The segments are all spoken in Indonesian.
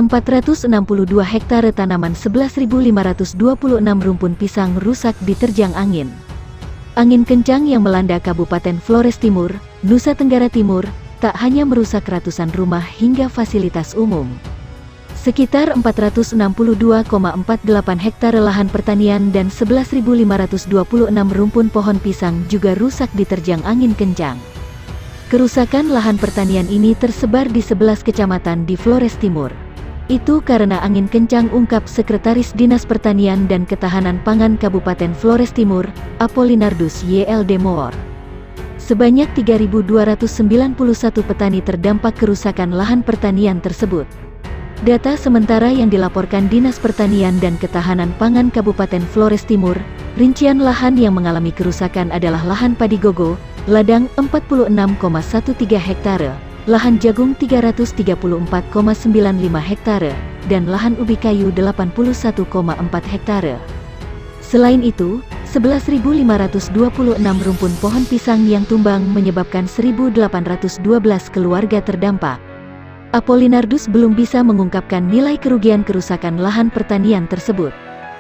462 hektare tanaman 11.526 rumpun pisang rusak diterjang angin. Angin kencang yang melanda Kabupaten Flores Timur, Nusa Tenggara Timur, tak hanya merusak ratusan rumah hingga fasilitas umum. Sekitar 462,48 hektare lahan pertanian dan 11.526 rumpun pohon pisang juga rusak diterjang angin kencang. Kerusakan lahan pertanian ini tersebar di 11 kecamatan di Flores Timur. Itu karena angin kencang, ungkap Sekretaris Dinas Pertanian dan Ketahanan Pangan Kabupaten Flores Timur, Apolinardus YLD Moor. Sebanyak 3.291 petani terdampak kerusakan lahan pertanian tersebut. Data sementara yang dilaporkan Dinas Pertanian dan Ketahanan Pangan Kabupaten Flores Timur, rincian lahan yang mengalami kerusakan adalah lahan padi gogo, ladang 46,13 hektare, lahan jagung 334,95 hektare, dan lahan ubi kayu 81,4 hektare. Selain itu, 11.526 rumpun pohon pisang yang tumbang menyebabkan 1.812 keluarga terdampak. Apolinardus belum bisa mengungkapkan nilai kerugian kerusakan lahan pertanian tersebut.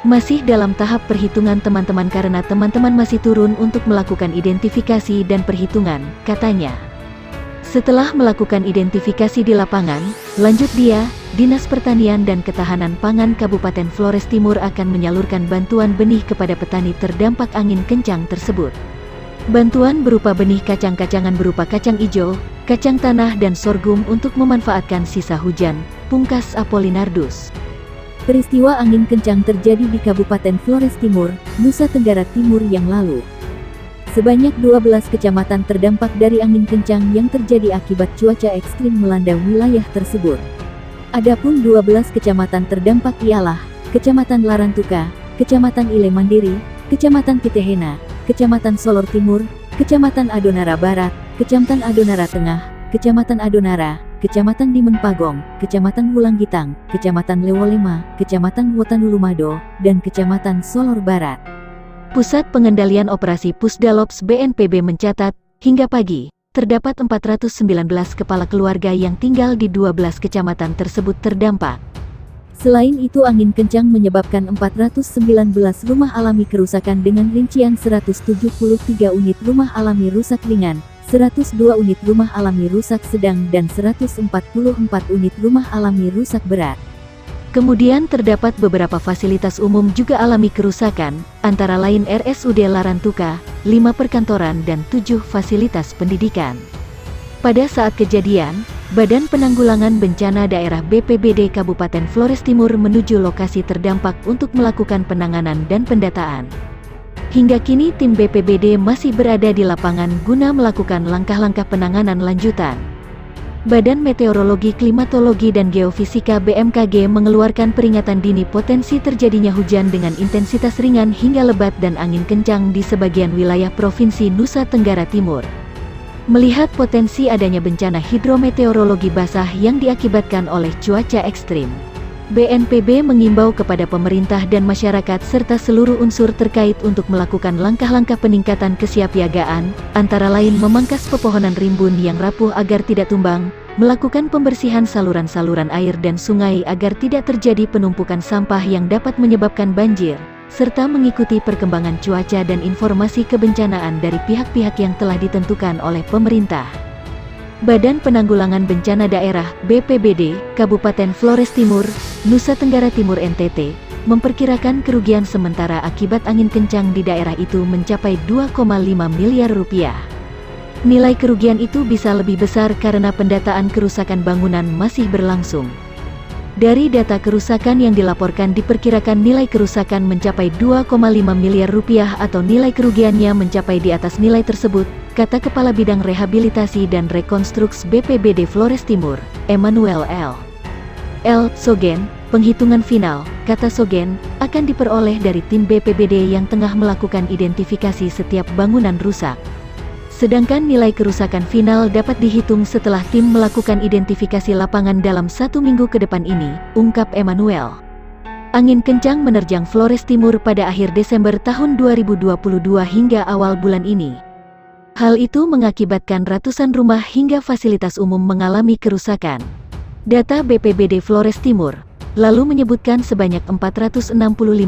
Masih dalam tahap perhitungan teman-teman karena teman-teman masih turun untuk melakukan identifikasi dan perhitungan, katanya. Setelah melakukan identifikasi di lapangan, lanjut dia, Dinas Pertanian dan Ketahanan Pangan Kabupaten Flores Timur akan menyalurkan bantuan benih kepada petani terdampak angin kencang tersebut. Bantuan berupa benih kacang-kacangan berupa kacang ijo, kacang tanah dan sorghum untuk memanfaatkan sisa hujan, pungkas Apolinardus. Peristiwa angin kencang terjadi di Kabupaten Flores Timur, Nusa Tenggara Timur yang lalu. Sebanyak 12 kecamatan terdampak dari angin kencang yang terjadi akibat cuaca ekstrim melanda wilayah tersebut. Adapun 12 kecamatan terdampak ialah Kecamatan Larantuka, Kecamatan Ile Mandiri, Kecamatan Pitehena, Kecamatan Solor Timur, Kecamatan Adonara Barat, Kecamatan Adonara Tengah, Kecamatan Adonara, Kecamatan Dimen Pagong, Kecamatan Wulanggitang, Kecamatan Lewolema, Kecamatan Wotanulumado, dan Kecamatan Solor Barat. Pusat Pengendalian Operasi Pusdalops BNPB mencatat, hingga pagi, terdapat 419 kepala keluarga yang tinggal di 12 kecamatan tersebut terdampak. Selain itu angin kencang menyebabkan 419 rumah alami kerusakan dengan rincian 173 unit rumah alami rusak ringan, 102 unit rumah alami rusak sedang dan 144 unit rumah alami rusak berat. Kemudian terdapat beberapa fasilitas umum juga alami kerusakan, antara lain RSUD Larantuka, 5 perkantoran dan 7 fasilitas pendidikan. Pada saat kejadian, Badan Penanggulangan Bencana Daerah BPBD Kabupaten Flores Timur menuju lokasi terdampak untuk melakukan penanganan dan pendataan. Hingga kini tim BPBD masih berada di lapangan guna melakukan langkah-langkah penanganan lanjutan. Badan Meteorologi, Klimatologi dan Geofisika BMKG mengeluarkan peringatan dini potensi terjadinya hujan dengan intensitas ringan hingga lebat dan angin kencang di sebagian wilayah Provinsi Nusa Tenggara Timur. Melihat potensi adanya bencana hidrometeorologi basah yang diakibatkan oleh cuaca ekstrim, BNPB mengimbau kepada pemerintah dan masyarakat serta seluruh unsur terkait untuk melakukan langkah-langkah peningkatan kesiapsiagaan, antara lain memangkas pepohonan rimbun yang rapuh agar tidak tumbang, melakukan pembersihan saluran-saluran air dan sungai agar tidak terjadi penumpukan sampah yang dapat menyebabkan banjir, serta mengikuti perkembangan cuaca dan informasi kebencanaan dari pihak-pihak yang telah ditentukan oleh pemerintah. Badan Penanggulangan Bencana Daerah BPBD Kabupaten Flores Timur, Nusa Tenggara Timur NTT, memperkirakan kerugian sementara akibat angin kencang di daerah itu mencapai 2,5 miliar rupiah. Nilai kerugian itu bisa lebih besar karena pendataan kerusakan bangunan masih berlangsung. Dari data kerusakan yang dilaporkan diperkirakan nilai kerusakan mencapai 2,5 miliar rupiah atau nilai kerugiannya mencapai di atas nilai tersebut, kata Kepala Bidang Rehabilitasi dan Rekonstruksi BPBD Flores Timur, Emmanuel L. Sogen. Penghitungan final, kata Sogen, akan diperoleh dari tim BPBD yang tengah melakukan identifikasi setiap bangunan rusak. Sedangkan nilai kerusakan final dapat dihitung setelah tim melakukan identifikasi lapangan dalam 1 minggu ke depan ini, ungkap Emmanuel. Angin kencang menerjang Flores Timur pada akhir Desember tahun 2022 hingga awal bulan ini. Hal itu mengakibatkan ratusan rumah hingga fasilitas umum mengalami kerusakan. Data BPBD Flores Timur lalu menyebutkan sebanyak 465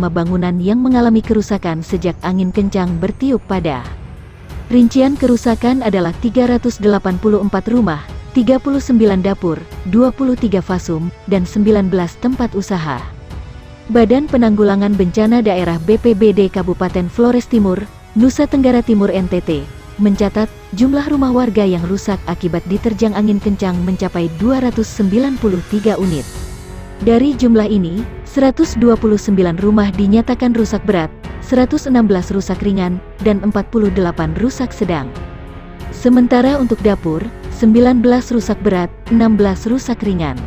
bangunan yang mengalami kerusakan sejak angin kencang bertiup pada. Rincian kerusakan adalah 384 rumah, 39 dapur, 23 fasum, dan 19 tempat usaha. Badan Penanggulangan Bencana Daerah BPBD Kabupaten Flores Timur, Nusa Tenggara Timur NTT, mencatat jumlah rumah warga yang rusak akibat diterjang angin kencang mencapai 293 unit. Dari jumlah ini, 129 rumah dinyatakan rusak berat, 116 rusak ringan, dan 48 rusak sedang. Sementara untuk dapur, 19 rusak berat, 16 rusak ringan.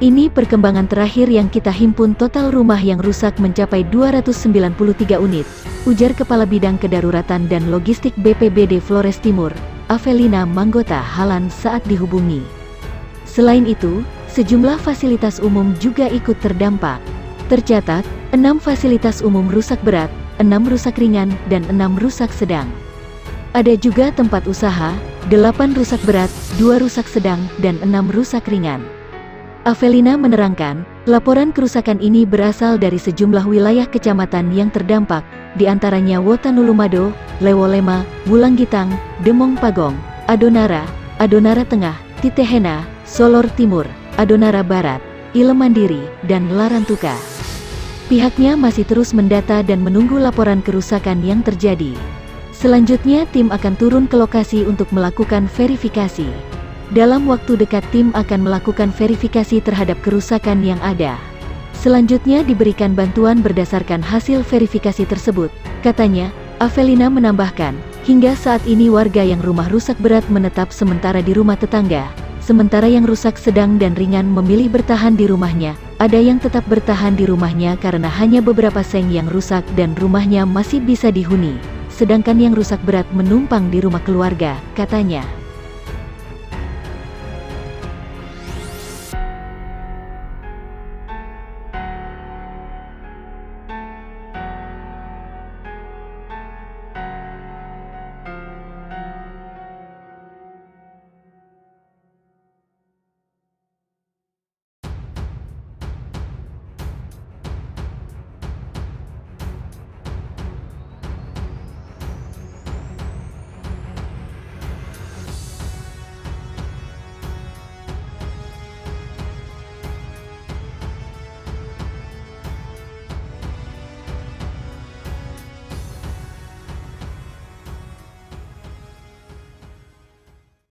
Ini perkembangan terakhir yang kita himpun. Total rumah yang rusak mencapai 293 unit, ujar Kepala Bidang Kedaruratan dan Logistik BPBD Flores Timur, Avelina Manggota Halan saat dihubungi. Selain itu, sejumlah fasilitas umum juga ikut terdampak. Tercatat, 6 fasilitas umum rusak berat, 6 rusak ringan, dan 6 rusak sedang. Ada juga tempat usaha, 8 rusak berat, 2 rusak sedang, dan 6 rusak ringan. Avelina menerangkan, laporan kerusakan ini berasal dari sejumlah wilayah kecamatan yang terdampak, di antaranya Wotanulumado, Lewolema, Wulanggitang, Demong Pagong, Adonara, Adonara Tengah, Titehena, Solor Timur, Adonara Barat, Ile Mandiri, dan Larantuka. Pihaknya masih terus mendata dan menunggu laporan kerusakan yang terjadi. Selanjutnya tim akan turun ke lokasi untuk melakukan verifikasi. Dalam waktu dekat tim akan melakukan verifikasi terhadap kerusakan yang ada. Selanjutnya diberikan bantuan berdasarkan hasil verifikasi tersebut, katanya. Avelina menambahkan, hingga saat ini warga yang rumah rusak berat menetap sementara di rumah tetangga. Sementara yang rusak sedang dan ringan memilih bertahan di rumahnya. Ada yang tetap bertahan di rumahnya karena hanya beberapa seng yang rusak dan rumahnya masih bisa dihuni. Sedangkan yang rusak berat menumpang di rumah keluarga, katanya.